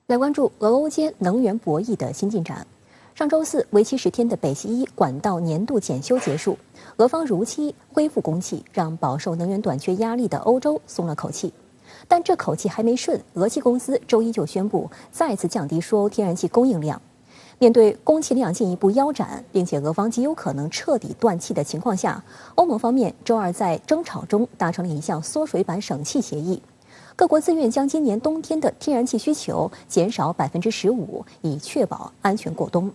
来关注俄欧间能源博弈的新进展。上周四，为期10天的北溪一管道年度检修结束，俄方如期恢复供气，让饱受能源短缺压力的欧洲松了口气。但这口气还没顺，俄气公司周一就宣布再次降低输欧天然气供应量。面对供气量进一步腰斩，并且俄方极有可能彻底断气的情况下，欧盟方面周二在争吵中达成了一项缩水版省气协议。各国自愿将今年冬天的天然气需求减少15%，以确保安全过冬。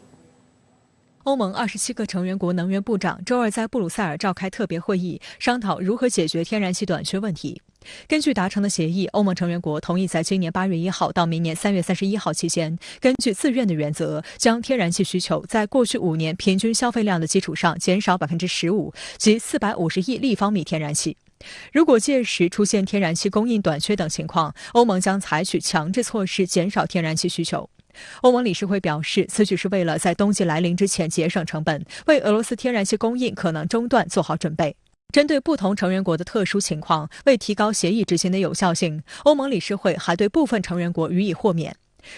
欧盟27个成员国能源部长周二在布鲁塞尔召开特别会议，商讨如何解决天然气短缺问题。根据达成的协议，欧盟成员国同意在今年8月1号到明年3月31号期间，根据自愿的原则，将天然气需求在过去5年平均消费量的基础上减少15%，即450亿立方米天然气。如果届时出现天然气供应短缺等情况，欧盟将采取强制措施减少天然气需求。欧盟理事会表示，此举是为了在冬季来临之前节省成本，为俄罗斯天然气供应可能中断做好准备。针对不同成员国的特殊情况，为提高协议执行的有效性，欧盟理事会还对部分成员国予以豁免。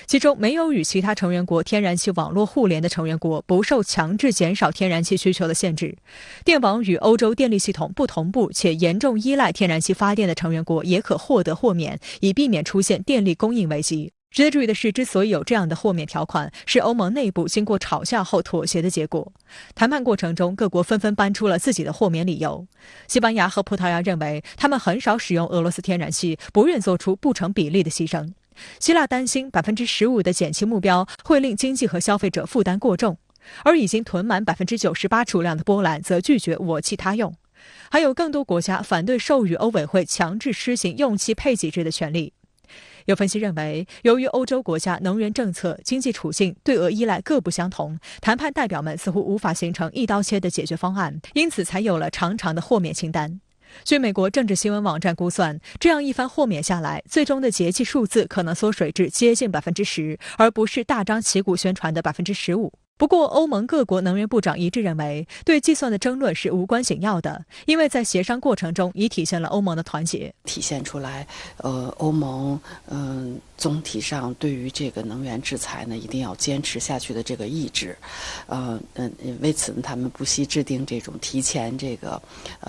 其中没有与其他成员国天然气网络互联的成员国不受强制减少天然气需求的限制。电网与欧洲电力系统不同步且严重依赖天然气发电的成员国也可获得豁免，以避免出现电力供应危机。值得注意的是，之所以有这样的豁免条款，是欧盟内部经过吵架后妥协的结果。谈判过程中，各国纷纷搬出了自己的豁免理由。西班牙和葡萄牙认为，他们很少使用俄罗斯天然气，不愿做出不成比例的牺牲。希腊担心15%的减气目标会令经济和消费者负担过重，而已经囤满98%储量的波兰则拒绝我气他用。还有更多国家反对授予欧委会强制施行用气配给制的权利。有分析认为，由于欧洲国家能源政策、经济处境对俄依赖各不相同，谈判代表们似乎无法形成一刀切的解决方案，因此才有了长长的豁免清单。据美国政治新闻网站估算，这样一番豁免下来，最终的节气数字可能缩水至接近10%，而不是大张旗鼓宣传的15%。不过，欧盟各国能源部长一致认为，对计算的争论是无关紧要的，因为在协商过程中已体现了欧盟的团结，体现出来，欧盟总体上对于这个能源制裁呢，一定要坚持下去的这个意志，为此呢，他们不惜制定这种提前这个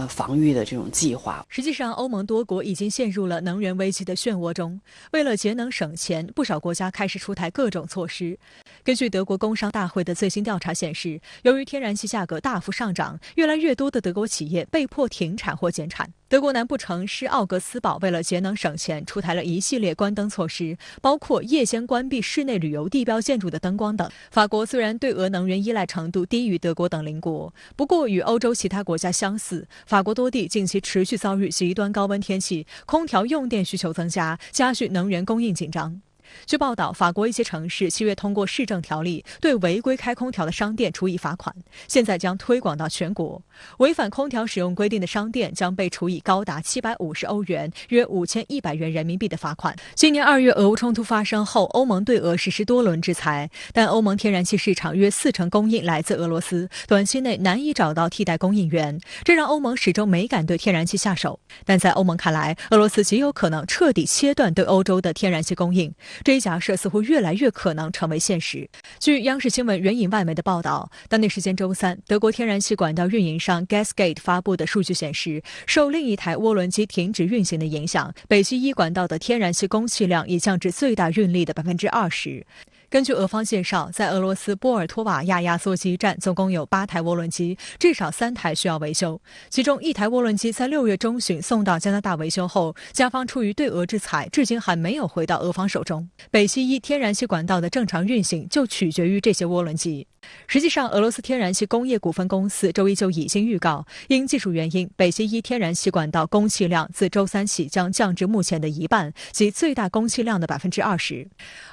防御的这种计划。实际上，欧盟多国已经陷入了能源危机的漩涡中，为了节能省钱，不少国家开始出台各种措施。根据德国工商大会的最新调查显示，由于天然气价格大幅上涨，越来越多的德国企业被迫停产或减产。德国南部城市奥格斯堡为了节能省钱，出台了一系列关灯措施，包括夜间关闭室内旅游地标建筑的灯光等。法国虽然对俄能源依赖程度低于德国等邻国，不过与欧洲其他国家相似，法国多地近期持续遭遇极端高温天气，空调用电需求增加，加剧能源供应紧张。据报道，法国一些城市7月通过市政条例，对违规开空调的商店处以罚款，现在将推广到全国。违反空调使用规定的商店将被处以高达750欧元（约5100元人民币）的罚款。今年2月俄乌冲突发生后，欧盟对俄实施多轮制裁，但欧盟天然气市场约40%供应来自俄罗斯，短期内难以找到替代供应源，这让欧盟始终没敢对天然气下手。但在欧盟看来，俄罗斯极有可能彻底切断对欧洲的天然气供应。这一假设似乎越来越可能成为现实。据央视新闻援引外媒的报道，当地时间周三，德国天然气管道运营商 Gasgate 发布的数据显示，受另一台涡轮机停止运行的影响，北溪一管道的天然气供气量已降至最大运力的20%。根据俄方介绍，在俄罗斯波尔托瓦亚压缩机站总共有8台涡轮机，至少3台需要维修。其中1台涡轮机在6月中旬送到加拿大维修后，加方出于对俄制裁，至今还没有回到俄方手中。北溪一天然气管道的正常运行就取决于这些涡轮机。实际上，俄罗斯天然气工业股份公司周一就已经预告，因技术原因，北溪一天然气管道供气量自周三起将降至目前的一半，即最大供气量的20%。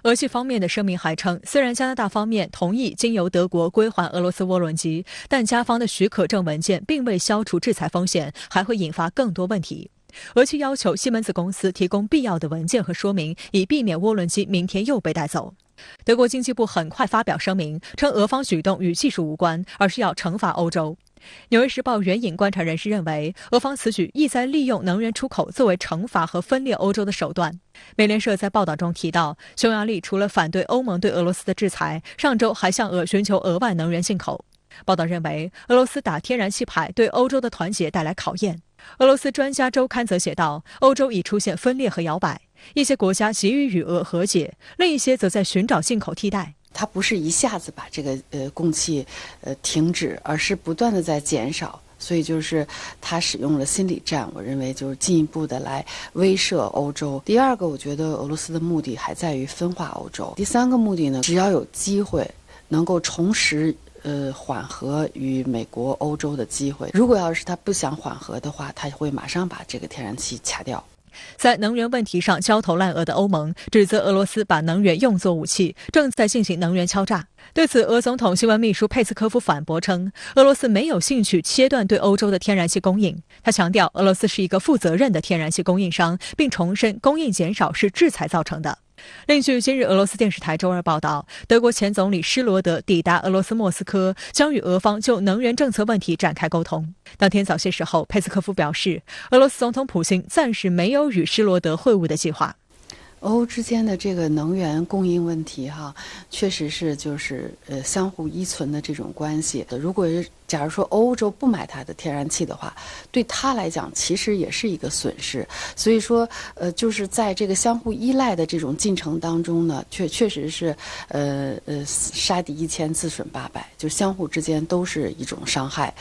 俄系方面的声明还称，虽然加拿大方面同意经由德国归还俄罗斯涡轮机，但加方的许可证文件并未消除制裁风险，还会引发更多问题。俄气要求西门子公司提供必要的文件和说明，以避免涡轮机明天又被带走。德国经济部很快发表声明，称俄方举动与技术无关，而是要惩罚欧洲。纽约时报援引观察人士认为，俄方此举意在利用能源出口作为惩罚和分裂欧洲的手段。美联社在报道中提到，匈牙利除了反对欧盟对俄罗斯的制裁，上周还向俄寻求额外能源进口。报道认为，俄罗斯打天然气牌对欧洲的团结带来考验。俄罗斯专家周刊则写道，欧洲已出现分裂和摇摆，一些国家急于与俄和解，另一些则在寻找进口替代。它不是一下子把这个供气停止，而是不断的在减少，所以就是它使用了心理战，我认为就是进一步的来威慑欧洲。第二个，我觉得俄罗斯的目的还在于分化欧洲。第三个目的呢，只要有机会能够重拾缓和与美国、欧洲的机会。如果要是他不想缓和的话，他会马上把这个天然气掐掉。在能源问题上焦头烂额的欧盟指责俄罗斯把能源用作武器，正在进行能源敲诈。对此，俄总统新闻秘书佩斯科夫反驳称，俄罗斯没有兴趣切断对欧洲的天然气供应。他强调，俄罗斯是一个负责任的天然气供应商，并重申供应减少是制裁造成的。另据今日俄罗斯电视台周二报道，德国前总理施罗德抵达俄罗斯莫斯科，将与俄方就能源政策问题展开沟通。当天早些时候，佩斯科夫表示，俄罗斯总统普京暂时没有与施罗德会晤的计划。欧之间的这个能源供应问题确实是就是相互依存的这种关系。如果假如说欧洲不买它的天然气的话，对它来讲其实也是一个损失。所以说就是在这个相互依赖的这种进程当中呢，确实是杀敌一千自损八百，就相互之间都是一种伤害。